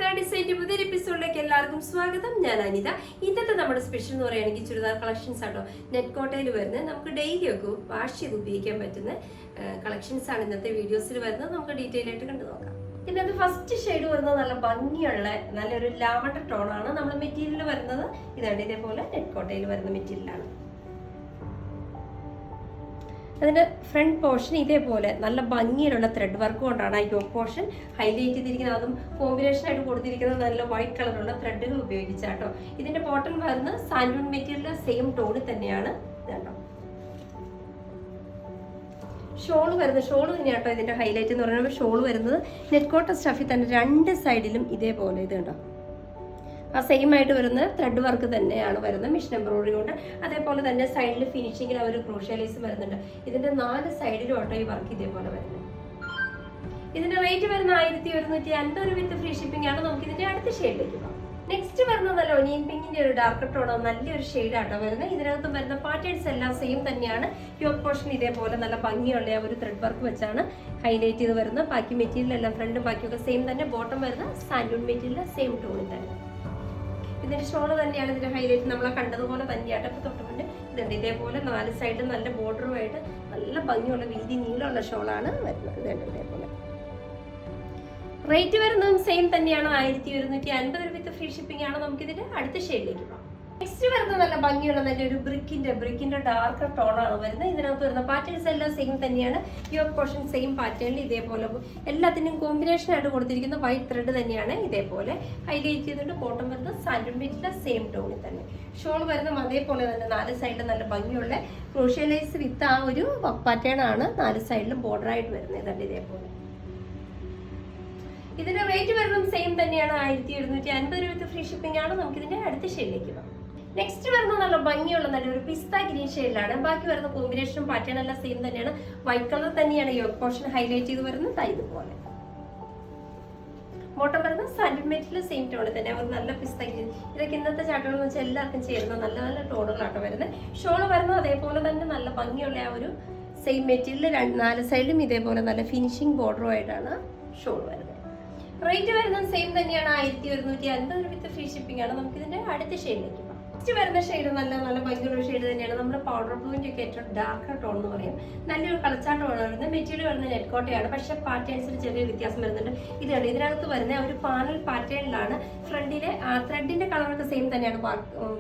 ഡിസൈൻ്റെ പുതിയൊരു എപ്പിസോഡിലേക്ക് എല്ലാവർക്കും സ്വാഗതം. ഞാൻ അനിത. ഇന്നത്തെ നമ്മുടെ സ്പെഷ്യൽ എന്ന് പറയുകയാണെങ്കിൽ ചുരിദാർ കളക്ഷൻസ് ആട്ടോ. നെറ്റ് കോട്ടയിൽ വരുന്നത് നമുക്ക് ഡെയിലി ഒക്കെ വാഷ് ചെയ്ത് ഉപയോഗിക്കാൻ പറ്റുന്ന കളക്ഷൻസ് ആണ് ഇന്നത്തെ വീഡിയോസിൽ വരുന്നത്. നമുക്ക് ഡീറ്റെയിൽ ആയിട്ട് കണ്ടു നോക്കാം. ഇതിനകത്ത് ഫസ്റ്റ് ഷെയ്ഡ് വരുന്നത് നല്ല ഭംഗിയുള്ള നല്ലൊരു ലാവണ്ടർ ടോണാണ്. നമ്മൾ മെറ്റീരിയൽ വരുന്നത് ഇതാണ്, ഇതേപോലെ നെറ്റ് കോട്ടയിൽ വരുന്ന മെറ്റീരിയലാണ്. അതിൻ്റെ ഫ്രണ്ട് പോർഷൻ ഇതേപോലെ നല്ല ഭംഗിയിലുള്ള ത്രെഡ് വർക്ക് കൊണ്ടാണ് ഈ യോക്ക് പോർഷൻ ഹൈലൈറ്റ് ചെയ്തിരിക്കുന്നത്. അതും കോമ്പിനേഷൻ ആയിട്ട് കൊടുത്തിരിക്കുന്നത് നല്ല വൈറ്റ് കളറുള്ള ത്രെഡുകൾ ഉപയോഗിച്ചാട്ടോ. ഇതിന്റെ ബോട്ടം വരുന്നത് സാൻഡൂൺ മെറ്റീരിയലിന്റെ സെയിം ടോണിൽ തന്നെയാണ്. ഇതാട്ടോ ഷോള് വരുന്നത്, ഷോള് തന്നെയാട്ടോ ഇതിന്റെ ഹൈലൈറ്റ് എന്ന് പറയുന്നത്. ഷോള് വരുന്നത് നെറ്റ് കോട്ടൺ സ്റ്റഫിൽ തന്നെ രണ്ട് സൈഡിലും ഇതേപോലെ ഇത് കണ്ടോ, ആ സെയിം ആയിട്ട് വരുന്ന ത്രെഡ് വർക്ക് തന്നെയാണ് വരുന്നത്, മിഷൻ എംബ്രോയിഡറി കൊണ്ട്. അതേപോലെ തന്നെ സൈഡിൽ ഫിനിഷിങ്ങിൽ അവർ ക്രോഷ്യ വരുന്നുണ്ട്. ഇതിന്റെ 4 സൈഡിലും ഓട്ടോ ഈ വർക്ക് ഇതേപോലെ വരുന്നത്. ഇതിന്റെ റേറ്റ് വരുന്ന 1150 വിത്ത് ഫ്രീ ഷിപ്പിംഗ് ആണ്. നമുക്ക് ഇതിന്റെ അടുത്ത ഷെയ്ഡിലേക്ക് പോകാം. നെക്സ്റ്റ് വരുന്നത് നല്ല ഒനിയൻ പിങ്കിന്റെ ഒരു ഡാർക്ക് ടോണോ, നല്ലൊരു ഷെയ്ഡ് ആട്ടോ വരുന്നത്. ഇതിനകത്ത് വരുന്ന പാറ്റേൺസ് എല്ലാം സെയിം തന്നെയാണ്. യോക്ക് പോർഷൻ ഇതേപോലെ നല്ല ഭംഗിയുള്ള ആ ഒരു ത്രെഡ് വർക്ക് വെച്ചാണ് ഹൈലൈറ്റ് ചെയ്ത് വരുന്നത്. ബാക്കി മെറ്റീരിയൽ എല്ലാം ഫ്രണ്ടും ബാക്കിയൊക്കെ സെയിം തന്നെ. ബോട്ടം വരുന്ന സാൻഡൂൺ മെറ്റീരിയൽ സെയിം ടോണിൽ തന്നെ. ഇതിന്റെ ഷോള് തന്നെയാണ് ഇതിന്റെ ഹൈലൈറ്റ്. നമ്മളെ കണ്ടതുപോലെ തന്നെയായിട്ട് ഇപ്പൊ തൊട്ടുമുണ്ട് ഇതുണ്ട്. ഇതേപോലെ 4 സൈഡും നല്ല ബോർഡറുമായിട്ട് നല്ല ഭംഗിയുള്ള വീതി നീളമുള്ള ഷോളാണ് വരുന്നത്. ഇതുണ്ട് ഇതേപോലെ. റേറ്റ് വരുന്നതും സെയിം തന്നെയാണ്, 1150 വിത്ത് ഫ്രീ ഷിപ്പിംഗ് ആണ്. നമുക്ക് ഇതിന്റെ അടുത്ത ഷെയ്ഡിലേക്ക് പോകാം. നെക്സ്റ്റ് വരുന്നത് നല്ല ഭംഗിയുള്ള നല്ലൊരു ബ്രിക്കിന്റെ ഡാർക്ക് ടോണാണ് വരുന്നത്. ഇതിനകത്ത് വരുന്ന പാറ്റേൺസ് എല്ലാം സെയിം തന്നെയാണ്. യോക്ക് പോർഷൻ സെയിം പാറ്റേണിൽ ഇതേപോലെ എല്ലാത്തിനും കോമ്പിനേഷൻ ആയിട്ട് കൊടുത്തിരിക്കുന്ന വൈറ്റ് ത്രെഡ് തന്നെയാണ് ഇതേപോലെ ഹൈലൈറ്റ് ചെയ്തിട്ട്. ബോട്ടം വരുന്നത് സാൻഡൂൺ മെറ്റീരിയൽ സെയിം ടോണിൽ തന്നെ. ഷോൾ വരുന്ന അതേപോലെ തന്നെ 4 സൈഡിലും നല്ല ഭംഗിയുള്ള ക്രോഷ്യ ലേസ് വിത്ത് ആ ഒരു പാറ്റേൺ ആണ് 4 സൈഡിലും ബോർഡർ ആയിട്ട് വരുന്നത്. ഇതുണ്ട് ഇതേപോലെ. ഇതിന്റെ റേറ്റ് വരുന്നതും സെയിം തന്നെയാണ്, 1750 വിത്ത് ഫ്രീ ഷിപ്പിംഗ് ആണ്. നമുക്ക് ഇതിന്റെ അടുത്ത ഷെയ്ഡിലേക്ക് പോകാം. നെക്സ്റ്റ് വരുന്നത് നല്ല ഭംഗിയുള്ള നല്ലൊരു പിസ്ത ഗ്രീൻ ഷെയ്ഡിലാണ്. ബാക്കി വരുന്ന കോമ്പിനേഷനും പാറ്റേൺ എല്ലാം സെയിം തന്നെയാണ്. വൈറ്റ് കളർ തന്നെയാണ് യോക്ക് പോർഷൻ ഹൈലൈറ്റ് ചെയ്ത് വരുന്നത്. ഇതുപോലെ ബോട്ടം വരുന്ന സാൻഡൂൺ മെറ്റീരിയൽ സെയിം ടോണിൽ തന്നെ. അവർ നല്ല പിസ്ത ഗ്രീൻ, ഇതൊക്കെ ഇന്നത്തെ ചാട്ടുകൾ എന്ന് വെച്ചാൽ എല്ലാവർക്കും ചേരുന്ന നല്ല നല്ല ടോണുകളാട്ടോ വരുന്നത്. ഷോള് വരുന്നത് അതേപോലെ തന്നെ നല്ല ഭംഗിയുള്ള ആ ഒരു സെയിം മെറ്റീരിയൽ 4 സൈഡിലും ഇതേപോലെ നല്ല ഫിനിഷിംഗ് ബോർഡറുമായിട്ടാണ് ഷോൾ വരുന്നത്. റേറ്റ് വരുന്നത് സെയിം തന്നെയാണ്, 1150 വിത്ത് ഫ്രീ ഷിപ്പിംഗ് ആണ്. നമുക്ക് ഇതിന്റെ അടുത്ത ഷെയ്ഡിലേക്ക് പോകാം. നെക്സ്റ്റ് വരുന്ന ഷെയ്ഡ് നല്ല നല്ല ഭംഗിയുള്ള ഷെയ്ഡ് തന്നെയാണ്. നമ്മുടെ പൗഡർ ബ്ലൂവിന്റെ ഒക്കെ ഏറ്റവും ഡാർക്ക് ടോൺ എന്ന് പറയും. നല്ലൊരു കളച്ചാട്ടമാണ് വരുന്നത്. മെറ്റീരിയൽ വരുന്ന നെറ്റ് കോട്ടയാണ്, പക്ഷെ പാറ്റേൺസിൽ ചെറിയ വ്യത്യാസം വരുന്നുണ്ട്. ഇതാണ് ഇതിനകത്ത് വരുന്ന ഒരു പാനൽ പാറ്റേണിലാണ്. ഫ്രണ്ടിലെ ത്രെഡിന്റെ കളറൊക്കെ സെയിം തന്നെയാണ്,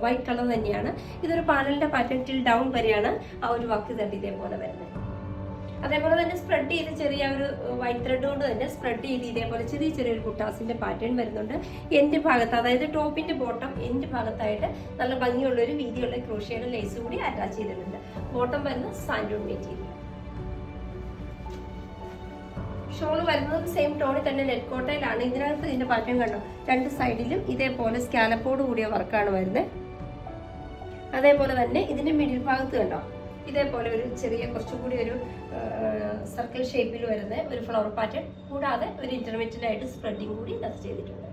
വൈറ്റ് കളർ തന്നെയാണ്. ഇതൊരു പാനലിന്റെ പാറ്റേൺ ടിൽ ഡൗൺ വരെയാണ് ആ ഒരു വർക്ക് ത്രെഡ് ഇതേപോലെ വരുന്നത്. അതേപോലെ തന്നെ സ്പ്രെഡ് ചെയ്ത് ചെറിയ ഒരു വൈറ്റ് ത്രെഡ് കൊണ്ട് തന്നെ സ്പ്രെഡ് ചെയ്ത് ഇതേപോലെ ചെറിയൊരു കുട്ടാസിന്റെ പാറ്റേൺ വരുന്നുണ്ട്. എൻഡ് ഭാഗത്ത്, അതായത് ടോപ്പിന്റെ ബോട്ടം എൻഡ് ഭാഗത്തായിട്ട് നല്ല ഭംഗിയുള്ള ഒരു വീതിയുള്ള ക്രോഷ്യയുടെ ലേസ് കൂടി അറ്റാച്ച് ചെയ്തിട്ടുണ്ട്. ബോട്ടം വരുന്നത് സാൻഡൂൺ മെറ്റീരിയൽ. ഷോള് വരുന്നത് സെയിം ടോണിൽ തന്നെ നെറ്റ് കോട്ടയിലാണ്. ഇതിനകത്ത് ഇതിന്റെ പാറ്റേൺ കണ്ടോ, 2 സൈഡിലും ഇതേപോലെ സ്കാലപ്പോട് കൂടിയ വർക്കാണ് വരുന്നത്. അതേപോലെ തന്നെ ഇതിന്റെ മിഡിൽ ഭാഗത്ത് കണ്ടോ, ഇതേപോലെ ഒരു ചെറിയ കുറച്ചുകൂടി ഒരു സർക്കിൾ ഷേപ്പിൽ വരുന്ന ഒരു ഫ്ലവർ പാറ്റേൺ, കൂടാതെ ഒരു ഇന്റർമീഡിയറ്റ് ആയിട്ട് സ്പ്രെഡിങ് കൂടി ടച്ച് ചെയ്തിട്ടുണ്ട്.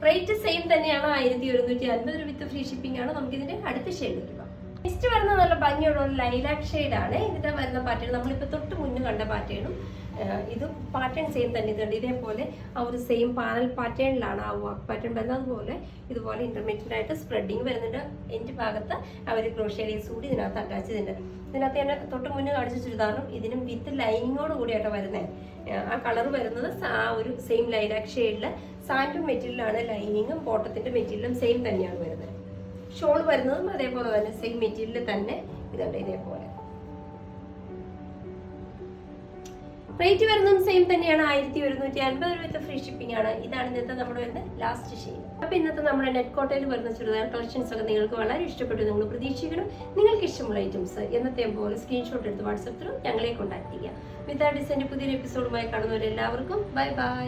റേറ്റ് സെയിം തന്നെയാണ്, 1150 വിത്ത് ഫ്രീ ഷിപ്പിംഗ് ആണ്. നമുക്ക് ഇതിന്റെ അടുത്ത ഷെയ്ഡിലേക്ക് പോകാം. നെക്സ്റ്റ് വരുന്ന നല്ല ഭംഗിയുള്ള ഒരു ലൈലാക്ക് ഷെയ്ഡ് ആണ്. ഇതിന്റെ വരുന്ന പാറ്റേൺ നമ്മളിപ്പോൾ തൊട്ട് മുന്നേ കണ്ട പാറ്റേണും ഇത് പാറ്റേൺ സെയിം തന്നെ. ഇതുണ്ട് ഇതേപോലെ ആ ഒരു സെയിം പാനൽ പാറ്റേണിലാണ് ആ വർക്ക് പാറ്റേൺ വരുന്നത്. അതുപോലെ ഇതുപോലെ ഇന്റർമീഡിയറ്റ് ആയിട്ട് സ്പ്രെഡിങ് വരുന്നുണ്ട്. എൻഡ് ഭാഗത്ത് അവർ ക്രോഷ്യ ലേസ് കൂടി ഇതിനകത്ത് അറ്റാച്ച് ചെയ്തിട്ടുണ്ട്. ഇതിനകത്ത് ഞാൻ തൊട്ട് മുന്നേ കാണിച്ച ചുരിദാറും ഇതിനും വിത്ത് ലൈനിങ്ങോട് കൂടിയായിട്ട് വരുന്നത്. ആ കളർ വരുന്നത് ആ ഒരു സെയിം ലൈലാക്ക് ഷെയ്ഡില് സാൻഡൂൺ മെറ്റീരിയലാണ്. ലൈനിങ്ങും ബോട്ടത്തിന്റെ മെറ്റീരിയലും സെയിം തന്നെയാണ് വരുന്നത്. ഷോൾ വരുന്നതും അതേപോലെ തന്നെ സെയിം മെറ്റീരിയൽ തന്നെ. ഇതുണ്ട് ഇതേപോലെ. റേറ്റ് വരുന്നതും സെയിം തന്നെയാണ്, 1150 വിത്ത് ഫ്രീ ഷിപ്പിംഗ് ആണ്. ഇതാണ് ഇന്നത്തെ നമ്മുടെ വരുന്ന ലാസ്റ്റ് ഷെയ്ഡ്. അപ്പൊ ഇന്നത്തെ നമ്മുടെ നെറ്റ് കോട്ടയിൽ വരുന്ന ചുരിദാർ കളക്ഷൻസ് ഒക്കെ നിങ്ങൾക്ക് വളരെ ഇഷ്ടപ്പെട്ടു നിങ്ങൾ പ്രതീക്ഷിക്കണം. നിങ്ങൾക്ക് ഇഷ്ടമുള്ള ഐറ്റംസ് എന്നത്തെ പോലെ സ്ക്രീൻഷോട്ട് എടുത്ത് വാട്സപ്പ് ത്രൂ ഞങ്ങളെ കോൺടാക്ട് ചെയ്യുക. വിത്ത് ഡിസൈൻ്റെ പുതിയൊരു എപ്പിസോഡുമായി കാണുന്നവരെല്ലാവർക്കും ബൈ ബൈ.